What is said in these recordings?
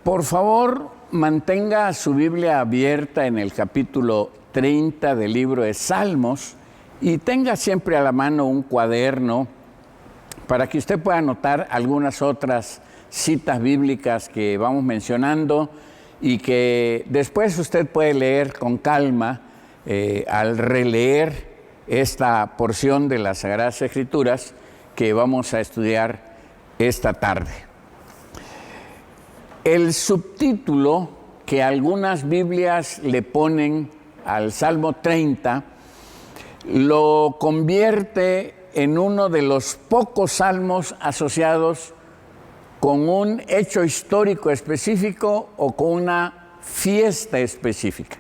Por favor, mantenga su Biblia abierta en el capítulo 30 del libro de Salmos y tenga siempre a la mano un cuaderno para que usted pueda anotar algunas otras citas bíblicas que vamos mencionando y que después usted puede leer con calma al releer esta porción de las Sagradas Escrituras que vamos a estudiar esta tarde. El subtítulo que algunas Biblias le ponen al Salmo 30 lo convierte en uno de los pocos salmos asociados con un hecho histórico específico o con una fiesta específica.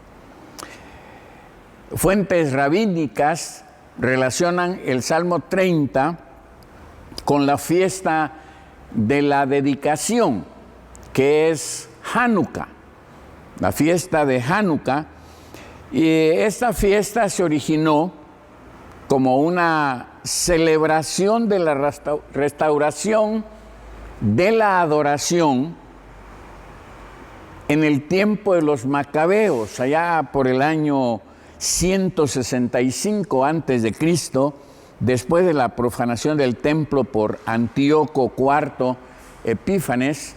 Fuentes rabínicas relacionan el Salmo 30 con la fiesta de la dedicación, que es Hanukkah, la fiesta de Hanukkah. Y esta fiesta se originó como una celebración de la restauración de la adoración en el tiempo de los macabeos, allá por el año 165 a.C., después de la profanación del templo por Antíoco IV Epífanes.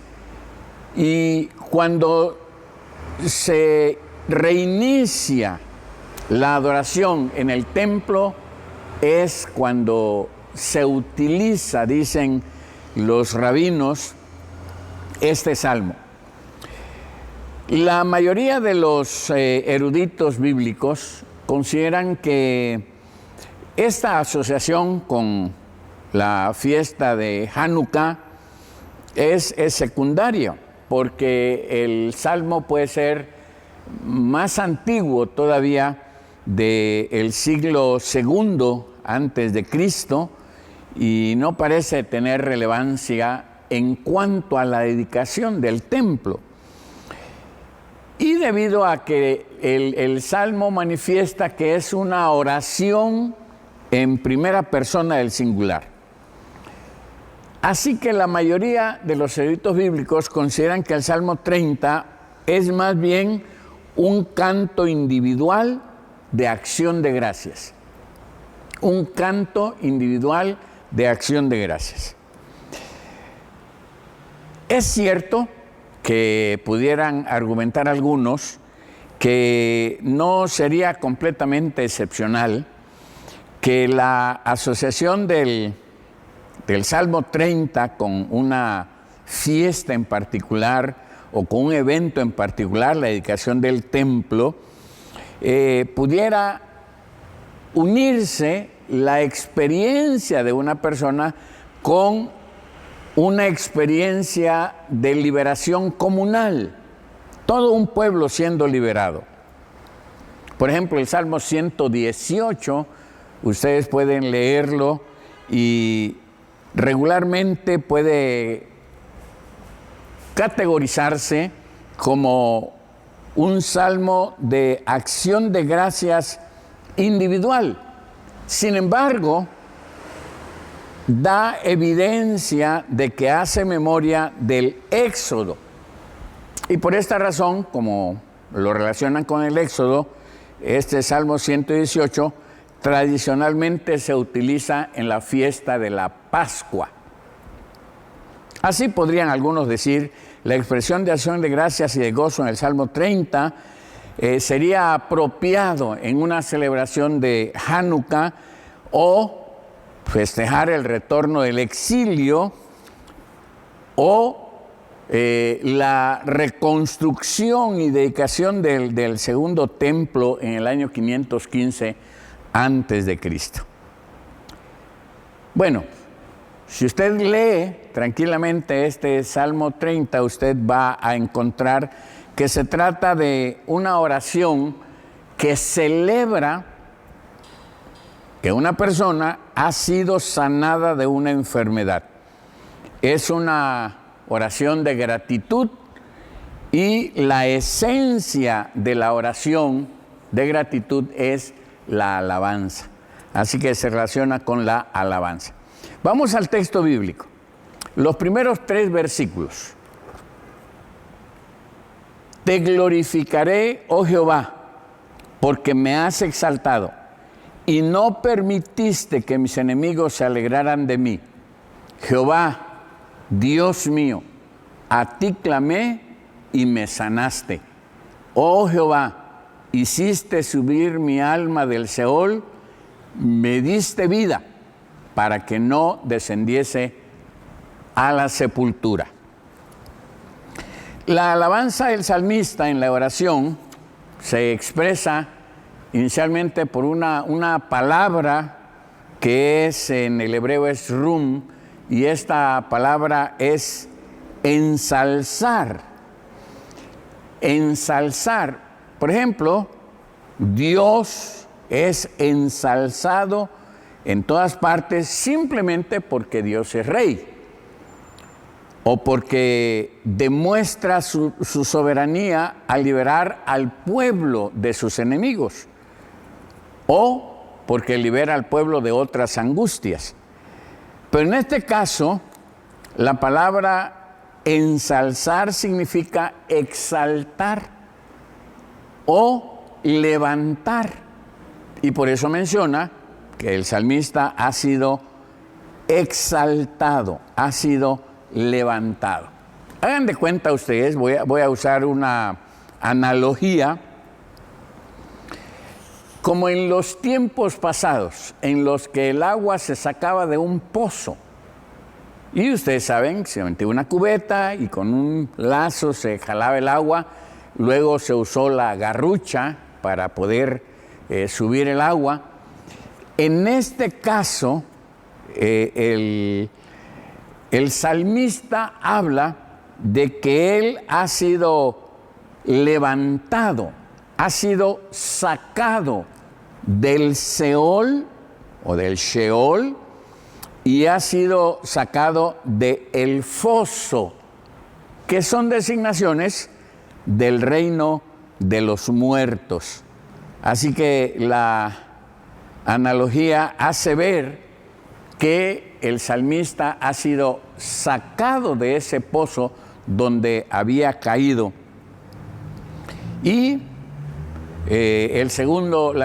Y cuando se reinicia la adoración en el templo es cuando se utiliza, dicen los rabinos, este salmo. La mayoría de los eruditos bíblicos consideran que esta asociación con la fiesta de Hanukkah es secundaria, porque el Salmo puede ser más antiguo todavía del siglo II antes de Cristo y no parece tener relevancia en cuanto a la dedicación del templo. Y debido a que el Salmo manifiesta que es una oración en primera persona del singular. Así que la mayoría de los eruditos bíblicos consideran que el Salmo 30 es más bien un canto individual de acción de gracias. Un canto individual de acción de gracias. Es cierto que pudieran argumentar algunos que no sería completamente excepcional que la asociación del Salmo 30 con una fiesta en particular o con un evento en particular, la dedicación del templo, pudiera unirse la experiencia de una persona con una experiencia de liberación comunal, todo un pueblo siendo liberado. Por ejemplo, el Salmo 118, ustedes pueden leerlo y regularmente puede categorizarse como un salmo de acción de gracias individual. Sin embargo, da evidencia de que hace memoria del Éxodo. Y por esta razón, como lo relacionan con el Éxodo, este Salmo 118 tradicionalmente se utiliza en la fiesta de la Pascua. Así podrían algunos decir, la expresión de acción de gracias y de gozo en el Salmo 30 sería apropiado en una celebración de Hanukkah o festejar el retorno del exilio o la reconstrucción y dedicación del segundo templo en el año 515 antes de Cristo. Bueno, si usted lee tranquilamente este Salmo 30, usted va a encontrar que se trata de una oración que celebra que una persona ha sido sanada de una enfermedad. Es una oración de gratitud y la esencia de la oración de gratitud es la alabanza. Así que se relaciona con la alabanza. Vamos al texto bíblico. Los primeros 3 versículos. Te glorificaré, oh Jehová, porque me has exaltado y no permitiste que mis enemigos se alegraran de mí. Jehová, Dios mío, a ti clamé y me sanaste. Oh Jehová, hiciste subir mi alma del Seol, me diste vida para que no descendiese a la sepultura. La alabanza del salmista en la oración se expresa inicialmente por una palabra que es en el hebreo es rum, y esta palabra es ensalzar. Ensalzar. Por ejemplo, Dios es ensalzado en todas partes simplemente porque Dios es rey, o porque demuestra su soberanía al liberar al pueblo de sus enemigos, o porque libera al pueblo de otras angustias. Pero en este caso, la palabra ensalzar significa exaltar o levantar. Y por eso menciona que el salmista ha sido exaltado, ha sido levantado. Hagan de cuenta ustedes, voy a usar una analogía, como en los tiempos pasados, en los que el agua se sacaba de un pozo. Y ustedes saben, se metía una cubeta y con un lazo se jalaba el agua, luego se usó la garrucha para poder subir el agua. En este caso, el salmista habla de que él ha sido levantado, ha sido sacado del Seol o del Sheol y ha sido sacado del foso, que son designaciones del reino de los muertos. Así que la analogía hace ver que el salmista ha sido sacado de ese pozo donde había caído. Y la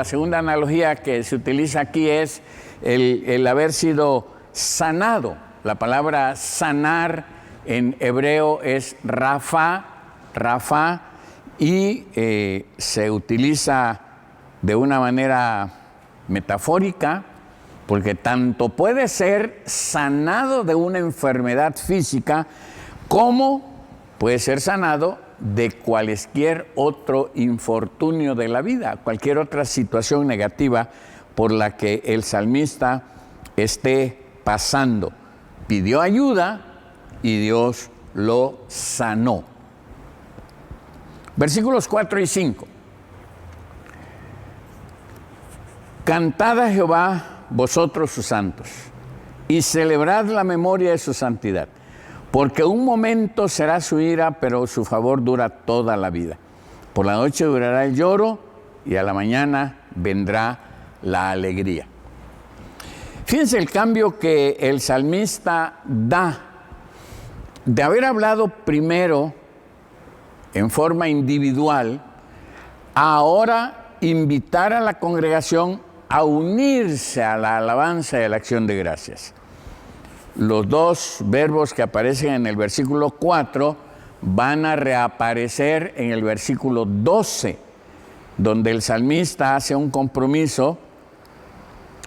segunda analogía que se utiliza aquí es el haber sido sanado. La palabra sanar en hebreo es rafa, y se utiliza de una manera metafórica, porque tanto puede ser sanado de una enfermedad física como puede ser sanado de cualquier otro infortunio de la vida, cualquier otra situación negativa por la que el salmista esté pasando. Pidió ayuda y Dios lo sanó. Versículos 4 y 5. Cantad a Jehová vosotros sus santos, y celebrad la memoria de su santidad, porque un momento será su ira, pero su favor dura toda la vida. Por la noche durará el lloro, y a la mañana vendrá la alegría. Fíjense el cambio que el salmista da, de haber hablado primero en forma individual, a ahora invitar a la congregación a unirse a la alabanza y a la acción de gracias. Los dos verbos que aparecen en el versículo 4 van a reaparecer en el versículo 12, donde el salmista hace un compromiso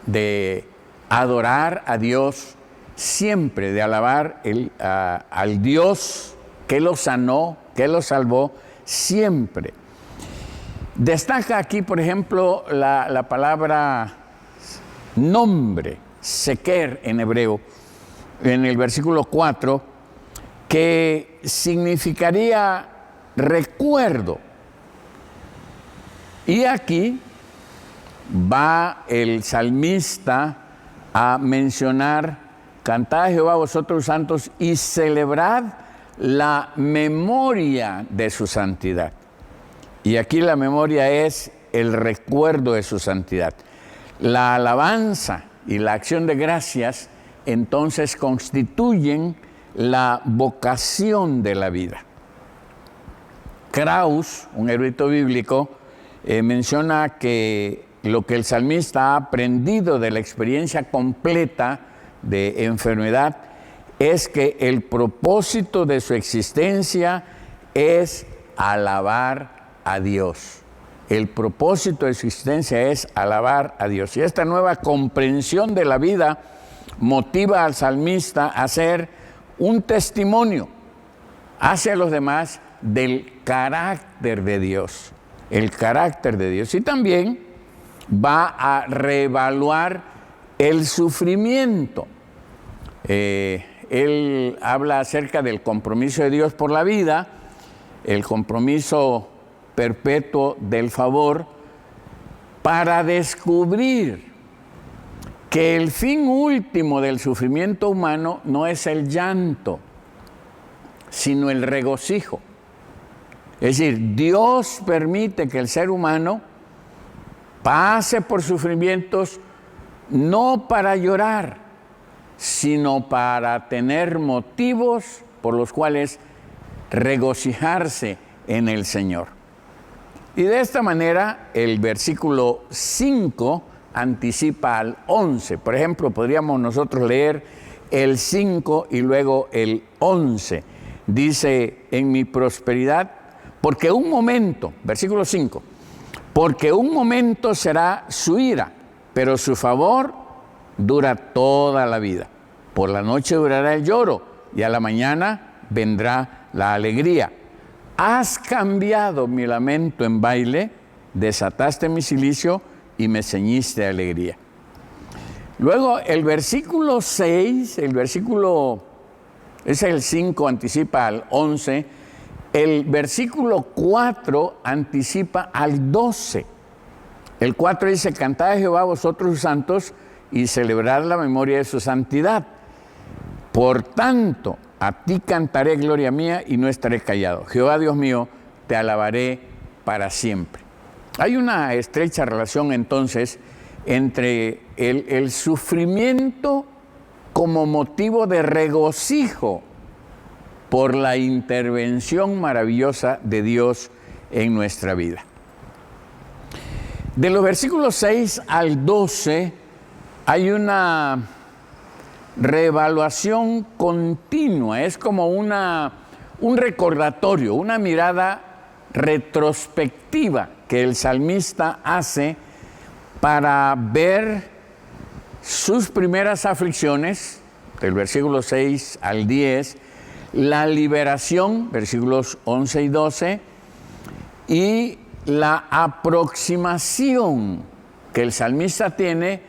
de adorar a Dios siempre, de alabar al Dios que lo sanó, que lo salvó siempre. Destaca aquí, por ejemplo, la palabra nombre, seker en hebreo, en el versículo 4, que significaría recuerdo. Y aquí va el salmista a mencionar: cantad a Jehová vosotros santos y celebrad la memoria de su santidad. Y aquí la memoria es el recuerdo de su santidad. La alabanza y la acción de gracias entonces constituyen la vocación de la vida. Krauss, un erudito bíblico, menciona que lo que el salmista ha aprendido de la experiencia completa de enfermedad es que el propósito de su existencia es alabar a Dios. El propósito de su existencia es alabar a Dios. Y esta nueva comprensión de la vida motiva al salmista a ser un testimonio hacia los demás del carácter de Dios. El carácter de Dios. Y también va a reevaluar el sufrimiento. Él habla acerca del compromiso de Dios por la vida, el compromiso perpetuo del favor, para descubrir que el fin último del sufrimiento humano no es el llanto, sino el regocijo. Es decir, Dios permite que el ser humano pase por sufrimientos no para llorar, sino para tener motivos por los cuales regocijarse en el Señor. Y de esta manera el versículo 5 anticipa al 11. Por ejemplo, podríamos nosotros leer el 5 y luego el 11. Dice, en mi prosperidad, porque un momento, versículo 5, porque un momento será su ira, pero su favor dura toda la vida. Por la noche durará el lloro y a la mañana vendrá la alegría. Has cambiado mi lamento en baile, desataste mi cilicio y me ceñiste de alegría. Luego el versículo 6, es el 5, anticipa al 11, el versículo 4 anticipa al 12. El 4 dice, cantad a Jehová vosotros sus santos y celebrad la memoria de su santidad. Por tanto, a ti cantaré gloria mía y no estaré callado. Jehová Dios mío, te alabaré para siempre. Hay una estrecha relación entonces entre el sufrimiento como motivo de regocijo por la intervención maravillosa de Dios en nuestra vida. De los versículos 6 al 12 hay una reevaluación continua, es como un recordatorio, una mirada retrospectiva que el salmista hace para ver sus primeras aflicciones, del versículo 6 al 10, la liberación, versículos 11 y 12, y la aproximación que el salmista tiene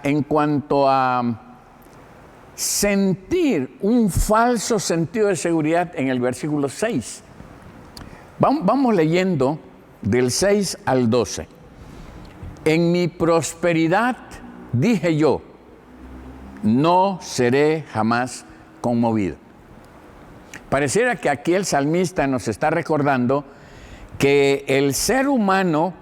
en cuanto a sentir un falso sentido de seguridad en el versículo 6. Vamos leyendo del 6 al 12. En mi prosperidad dije yo, no seré jamás conmovido. Pareciera que aquí el salmista nos está recordando que el ser humano,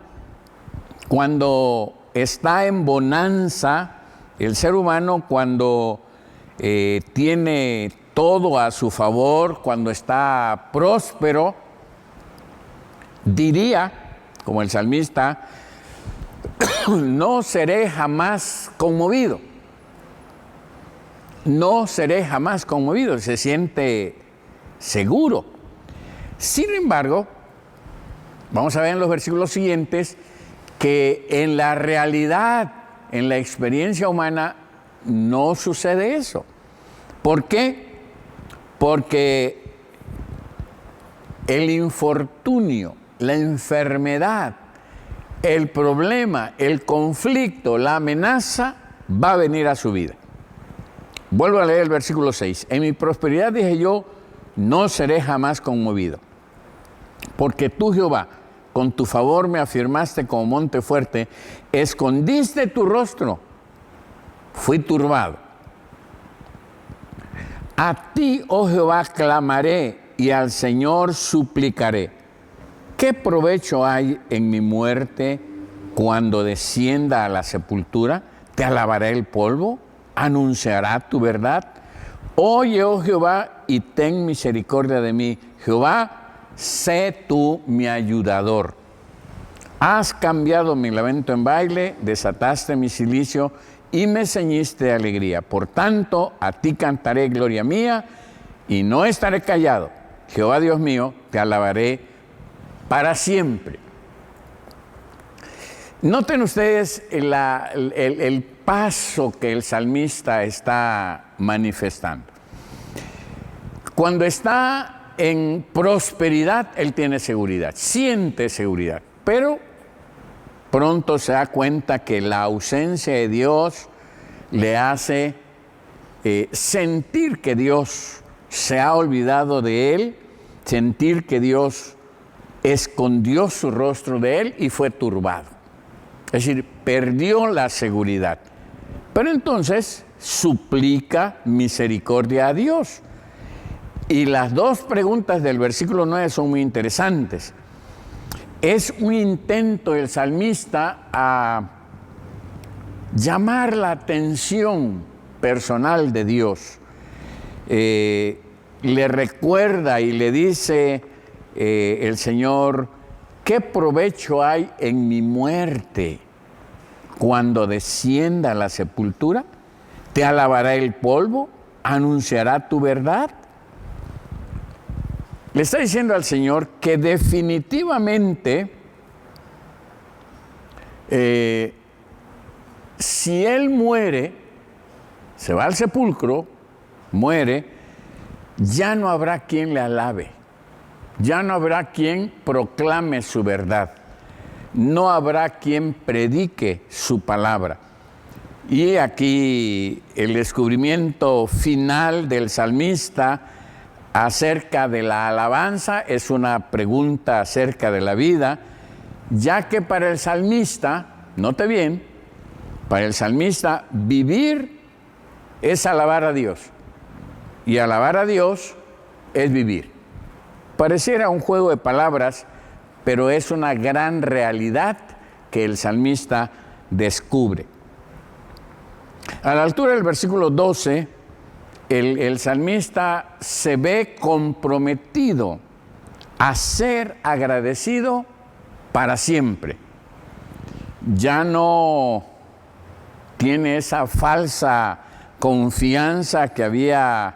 cuando está en bonanza, el ser humano cuando tiene todo a su favor, cuando está próspero, diría, como el salmista, no seré jamás conmovido. No seré jamás conmovido, se siente seguro. Sin embargo, vamos a ver en los versículos siguientes que en la realidad, en la experiencia humana, no sucede eso. ¿Por qué? Porque el infortunio, la enfermedad, el problema, el conflicto, la amenaza va a venir a su vida. Vuelvo a leer el versículo 6. En mi prosperidad dije yo, no seré jamás conmovido. Porque tú, Jehová, con tu favor me afirmaste como monte fuerte, escondiste tu rostro, fui turbado. A ti, oh Jehová, clamaré y al Señor suplicaré. ¿Qué provecho hay en mi muerte cuando descienda a la sepultura? ¿Te alabará el polvo? ¿Anunciará tu verdad? Oye, oh Jehová, y ten misericordia de mí. Jehová, sé tú mi ayudador. Has cambiado mi lamento en baile, desataste mi cilicio y me ceñiste de alegría. Por tanto, a ti cantaré gloria mía y no estaré callado. Jehová Dios mío, te alabaré para siempre. Noten ustedes el paso que el salmista está manifestando. Cuando está en prosperidad, él tiene seguridad, siente seguridad, pero pronto se da cuenta que la ausencia de Dios le hace sentir que Dios se ha olvidado de él, sentir que Dios escondió su rostro de él y fue turbado. Es decir, perdió la seguridad. Pero entonces suplica misericordia a Dios. Y las dos preguntas del versículo 9 son muy interesantes. Es un intento del salmista a llamar la atención personal de Dios. Le recuerda y le dice el Señor, ¿qué provecho hay en mi muerte cuando descienda a la sepultura? ¿Te alabará el polvo? ¿Anunciará tu verdad? Le está diciendo al Señor que definitivamente si Él muere, se va al sepulcro, muere, ya no habrá quien le alabe, ya no habrá quien proclame su verdad, no habrá quien predique su palabra. Y aquí el descubrimiento final del salmista acerca de la alabanza es una pregunta acerca de la vida, ya que para el salmista, note bien, para el salmista vivir es alabar a Dios y alabar a Dios es vivir. Pareciera un juego de palabras, pero es una gran realidad que el salmista descubre. A la altura del versículo 12, el salmista se ve comprometido a ser agradecido para siempre. Ya no tiene esa falsa confianza que había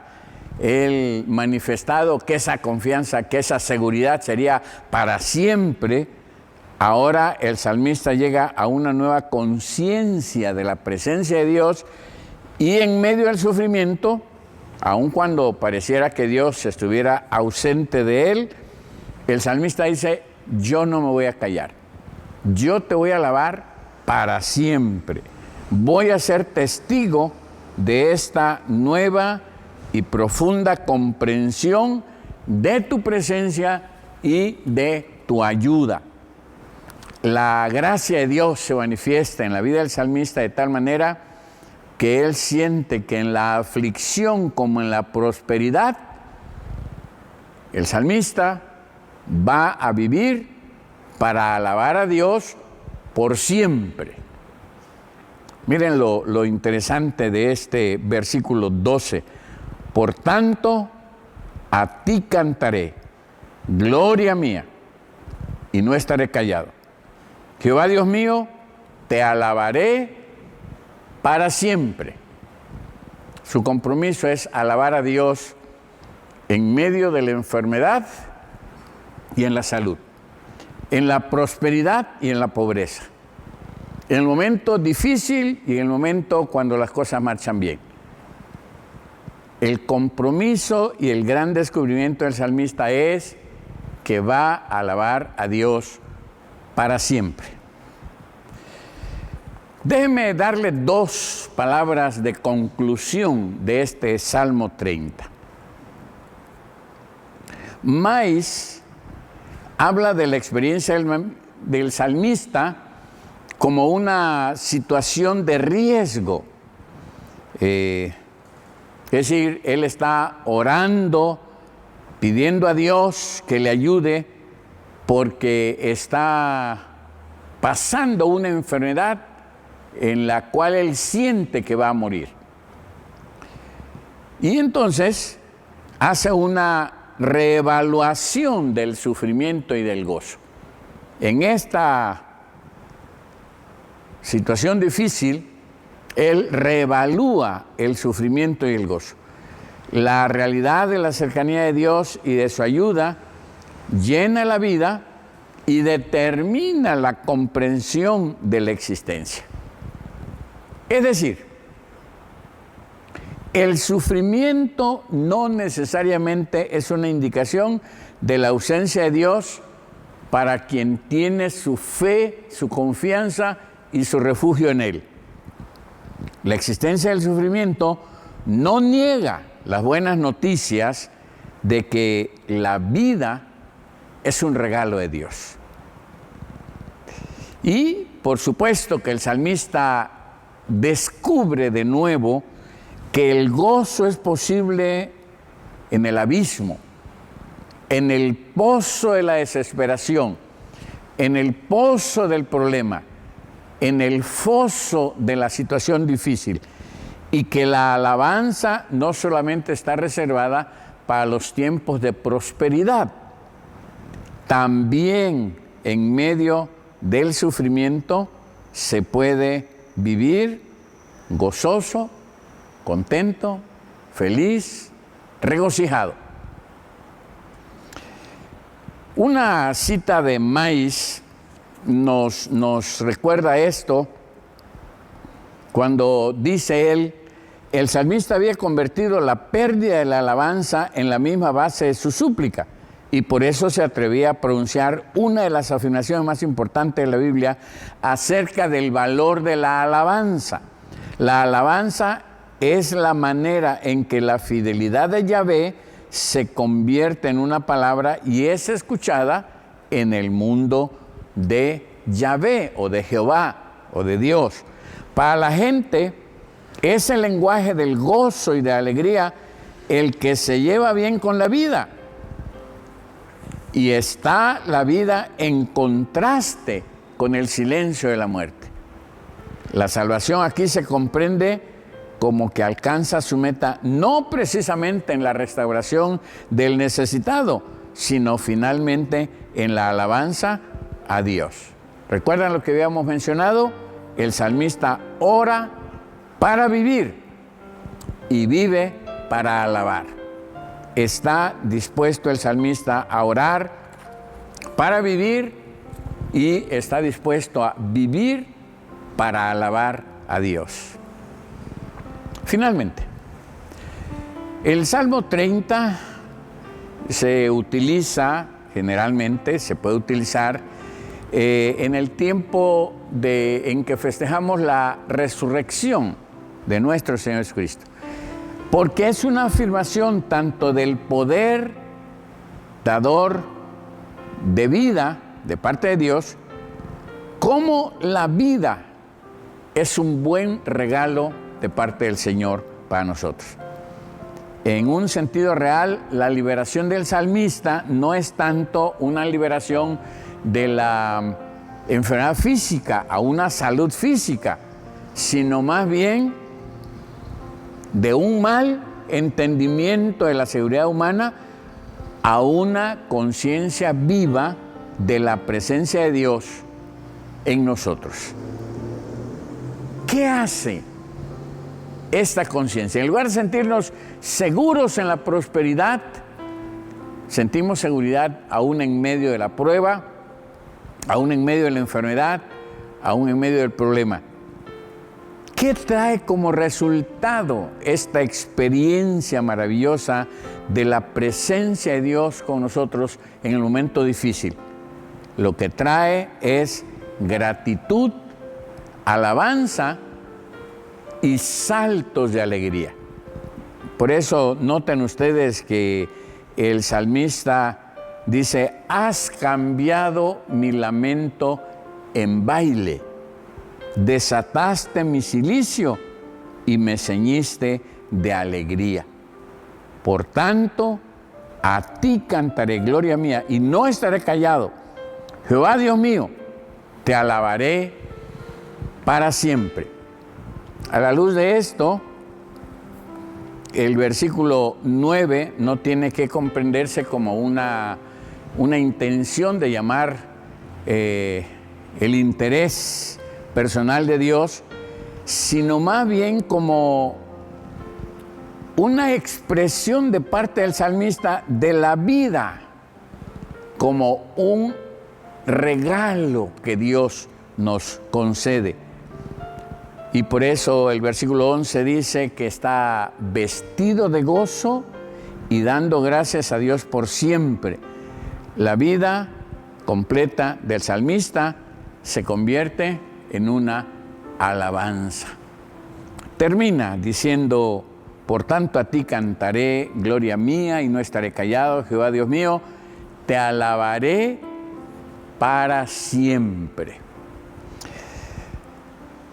él manifestado, que esa confianza, que esa seguridad sería para siempre. Ahora el salmista llega a una nueva conciencia de la presencia de Dios y en medio del sufrimiento, aun cuando pareciera que Dios estuviera ausente de él, el salmista dice, yo no me voy a callar, yo te voy a alabar para siempre. Voy a ser testigo de esta nueva y profunda comprensión de tu presencia y de tu ayuda. La gracia de Dios se manifiesta en la vida del salmista de tal manera que él siente que en la aflicción como en la prosperidad, el salmista va a vivir para alabar a Dios por siempre. Miren lo interesante de este versículo 12. Por tanto, a ti cantaré, gloria mía, y no estaré callado. Jehová Dios mío, te alabaré para siempre. Su compromiso es alabar a Dios en medio de la enfermedad y en la salud, en la prosperidad y en la pobreza, en el momento difícil y en el momento cuando las cosas marchan bien. El compromiso y el gran descubrimiento del salmista es que va a alabar a Dios para siempre. Déjeme darle dos palabras de conclusión de este Salmo 30. Mais habla de la experiencia del salmista como una situación de riesgo. Es decir, él está orando, pidiendo a Dios que le ayude porque está pasando una enfermedad en la cual él siente que va a morir. Y entonces hace una reevaluación del sufrimiento y del gozo. En esta situación difícil, él reevalúa el sufrimiento y el gozo. La realidad de la cercanía de Dios y de su ayuda llena la vida y determina la comprensión de la existencia. Es decir, el sufrimiento no necesariamente es una indicación de la ausencia de Dios para quien tiene su fe, su confianza y su refugio en Él. La existencia del sufrimiento no niega las buenas noticias de que la vida es un regalo de Dios. Y por supuesto que el salmista descubre de nuevo que el gozo es posible en el abismo, en el pozo de la desesperación, en el pozo del problema, en el foso de la situación difícil, y que la alabanza no solamente está reservada para los tiempos de prosperidad, también en medio del sufrimiento se puede vivir gozoso, contento, feliz, regocijado. Una cita de Mais nos recuerda esto cuando dice él: el salmista había convertido la pérdida de la alabanza en la misma base de su súplica, y por eso se atrevía a pronunciar una de las afirmaciones más importantes de la Biblia acerca del valor de la alabanza. La alabanza es la manera en que la fidelidad de Yahvé se convierte en una palabra y es escuchada en el mundo de Yahvé o de Jehová o de Dios. Para la gente es el lenguaje del gozo y de alegría el que se lleva bien con la vida. Y está la vida en contraste con el silencio de la muerte. La salvación aquí se comprende como que alcanza su meta no precisamente en la restauración del necesitado, sino finalmente en la alabanza a Dios. ¿Recuerdan lo que habíamos mencionado? El salmista ora para vivir y vive para alabar. Está dispuesto el salmista a orar para vivir y está dispuesto a vivir para alabar a Dios. Finalmente, el Salmo 30 se utiliza generalmente, se puede utilizar en el tiempo en que festejamos la resurrección de nuestro Señor Jesucristo, porque es una afirmación tanto del poder dador de vida de parte de Dios, como la vida es un buen regalo de parte del Señor para nosotros. En un sentido real, la liberación del salmista no es tanto una liberación de la enfermedad física a una salud física, sino más bien de un mal entendimiento de la seguridad humana a una conciencia viva de la presencia de Dios en nosotros. ¿Qué hace esta conciencia? En lugar de sentirnos seguros en la prosperidad, sentimos seguridad aún en medio de la prueba, aún en medio de la enfermedad, aún en medio del problema. ¿Qué trae como resultado esta experiencia maravillosa de la presencia de Dios con nosotros en el momento difícil? Lo que trae es gratitud, alabanza y saltos de alegría. Por eso noten ustedes que el salmista dice: has cambiado mi lamento en baile, desataste mi cilicio y me ceñiste de alegría. Por tanto, a ti cantaré, gloria mía, y no estaré callado. Jehová Dios mío, te alabaré para siempre. A la luz de esto, el versículo 9 no tiene que comprenderse como una intención de llamar el interés personal de Dios, sino más bien como una expresión de parte del salmista de la vida, como un regalo que Dios nos concede. Y por eso el versículo 11 dice que está vestido de gozo y dando gracias a Dios por siempre. La vida completa del salmista se convierte en una alabanza. Termina diciendo: por tanto a ti cantaré, gloria mía, y no estaré callado, Jehová Dios mío, te alabaré para siempre.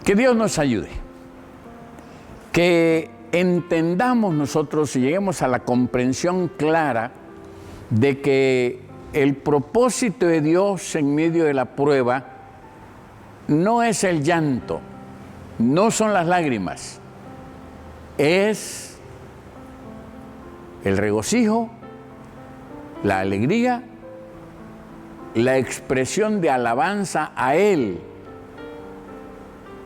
Que Dios nos ayude, que entendamos nosotros y lleguemos a la comprensión clara de que el propósito de Dios en medio de la prueba no es el llanto, no son las lágrimas, es el regocijo, la alegría, la expresión de alabanza a Él,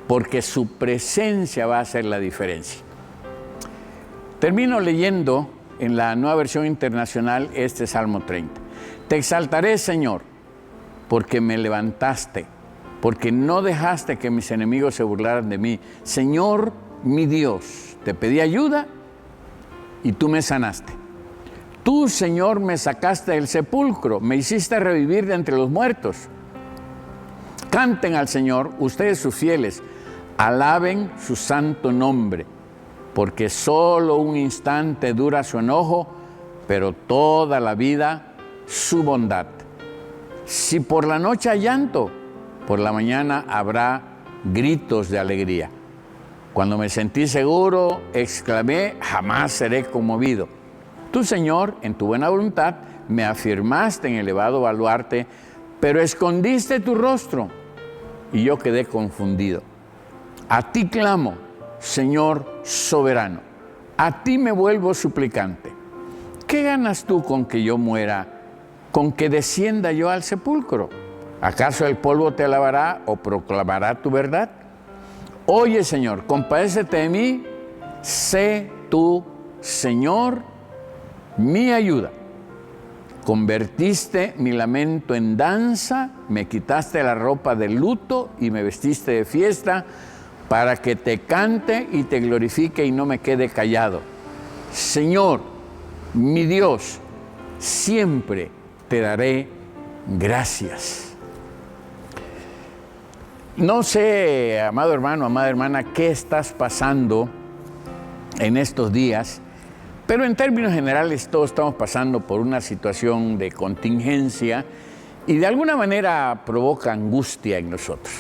porque su presencia va a hacer la diferencia. Termino leyendo en la Nueva Versión Internacional este Salmo 30. Te exaltaré, Señor, porque me levantaste, porque no dejaste que mis enemigos se burlaran de mí. Señor, mi Dios, te pedí ayuda y tú me sanaste. Tú, Señor, me sacaste del sepulcro, me hiciste revivir de entre los muertos. Canten al Señor, ustedes sus fieles, alaben su santo nombre, porque solo un instante dura su enojo, pero toda la vida su bondad. Si por la noche hay llanto, por la mañana habrá gritos de alegría. Cuando me sentí seguro, exclamé: jamás seré conmovido. Tú, Señor, en tu buena voluntad, me afirmaste en elevado baluarte, pero escondiste tu rostro y yo quedé confundido. A ti clamo, Señor soberano, a ti me vuelvo suplicante. ¿Qué ganas tú con que yo muera, con que descienda yo al sepulcro? ¿Acaso el polvo te alabará o proclamará tu verdad? Oye, Señor, compadécete de mí, sé tú, Señor, mi ayuda. Convertiste mi lamento en danza, me quitaste la ropa de luto y me vestiste de fiesta, para que te cante y te glorifique y no me quede callado. Señor, mi Dios, siempre te daré gracias. No sé, amado hermano, amada hermana, qué estás pasando en estos días, pero en términos generales todos estamos pasando por una situación de contingencia y de alguna manera provoca angustia en nosotros.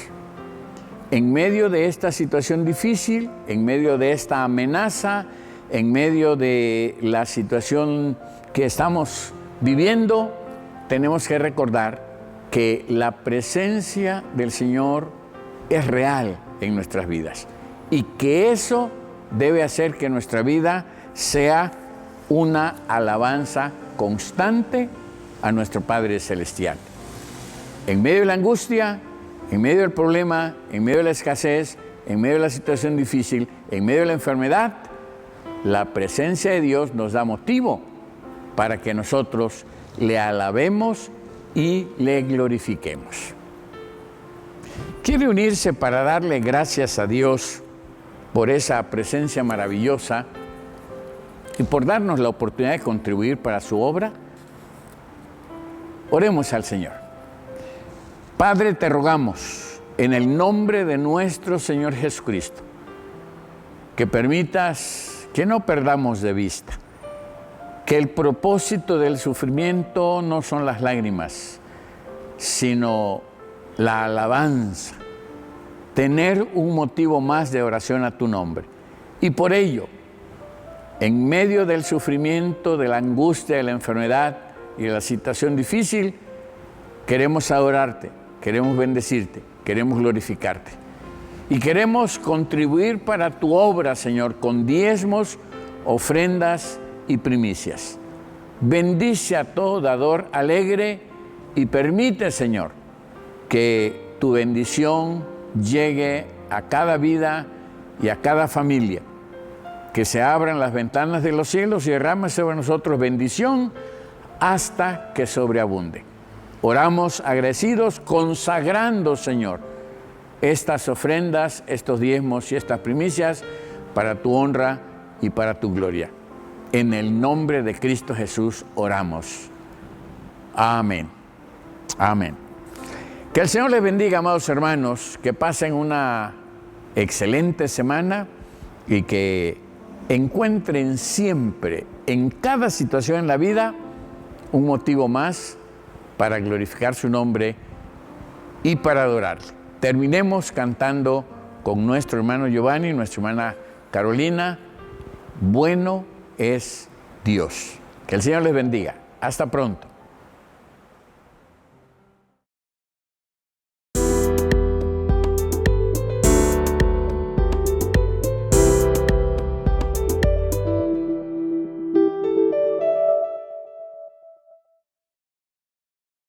En medio de esta situación difícil, en medio de esta amenaza, en medio de la situación que estamos viviendo, tenemos que recordar que la presencia del Señor es real en nuestras vidas y que eso debe hacer que nuestra vida sea una alabanza constante a nuestro Padre Celestial. En medio de la angustia, en medio del problema, en medio de la escasez, en medio de la situación difícil, en medio de la enfermedad, la presencia de Dios nos da motivo para que nosotros le alabemos y le glorifiquemos. ¿Quiere unirse para darle gracias a Dios por esa presencia maravillosa y por darnos la oportunidad de contribuir para su obra? Oremos al Señor. Padre, te rogamos en el nombre de nuestro Señor Jesucristo que permitas que no perdamos de vista que el propósito del sufrimiento no son las lágrimas, sino la alabanza, tener un motivo más de oración a tu nombre. Y por ello, en medio del sufrimiento, de la angustia, de la enfermedad y de la situación difícil, queremos adorarte, queremos bendecirte, queremos glorificarte. Y queremos contribuir para tu obra, Señor, con diezmos, ofrendas y primicias. Bendice a todo dador alegre y permite, Señor, que tu bendición llegue a cada vida y a cada familia. Que se abran las ventanas de los cielos y derrame sobre nosotros bendición hasta que sobreabunde. Oramos agradecidos, consagrando, Señor, estas ofrendas, estos diezmos y estas primicias para tu honra y para tu gloria. En el nombre de Cristo Jesús oramos. Amén. Amén. Que el Señor les bendiga, amados hermanos, que pasen una excelente semana y que encuentren siempre, en cada situación en la vida, un motivo más para glorificar su nombre y para adorarle. Terminemos cantando con nuestro hermano Giovanni y nuestra hermana Carolina, Bueno es Dios. Que el Señor les bendiga. Hasta pronto.